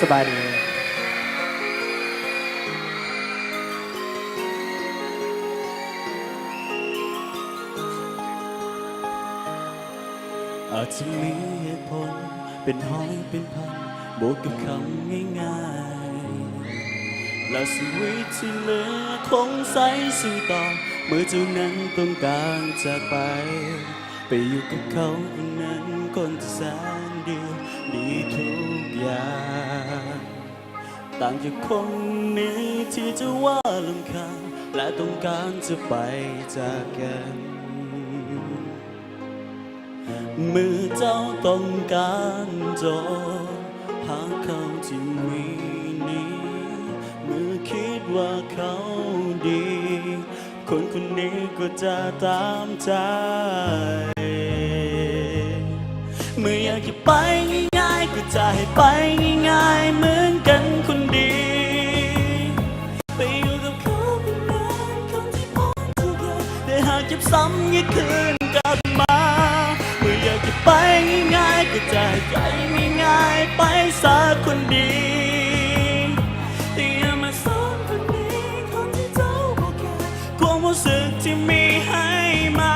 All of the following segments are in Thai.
สบายดีอาจจะมีเหตุผลเป็นห้อยเป็นพันบวกกับคำง่ายๆและชีวิตที่เหลือคงใส่สู้ต่อเมื่อเจ้านั้นต้องการจากไปอยู่กับเขาคนนั้นคนที่แสนดีดีทุกอย่างต่างจากคนนี้ที่จะว่าลำคาญและต้องการจะไปจากกันเมื่อเจ้าต้องการจบหาเขาที่มีนี้เมื่อคิดว่าเขาดีคนคนนี้ก็จะตามใจเมื่ออยากจะไปง่ายๆก็จะให้ไปง่ายๆเหมือนกันคนดีไปอยู่กับเขาเป็นนานคนที่พบทุกอย่างแต่หากเจ็บซ้ำยิ่งคืนกลับมาเมื่ออยากจะไปง่ายๆก็จะให้ไปง่ายๆไปสักคนดีแต่อย่ามาสอนคนนี้คนที่เจ้าบอกแค่ความรู้สึกที่มีให้มา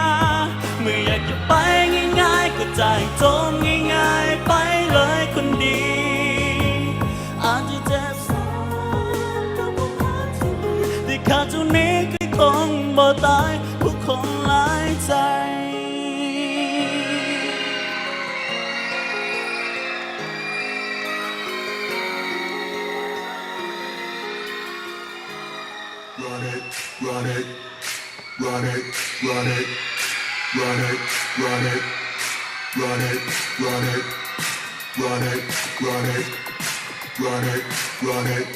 เมื่ออยากจะไปง่ายๆก็จะให้จมง่ายๆไปเลยคนดีอาจจะเจ็บซ้ำกับผู้คนที่มีแต่ขาดเจ้านี้ก็คงบ่ตายผู้คนหลายใจ Run it, run it, run it, run it, run it, run it, run it, run it, run it, run it, run it, run it.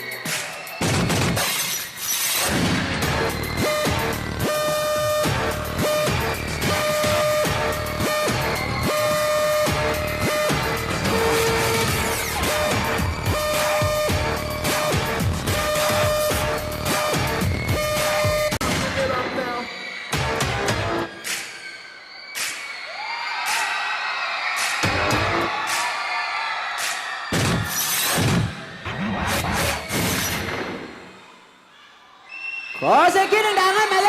ขอเสียงกรี๊ดดังๆให้หมายเล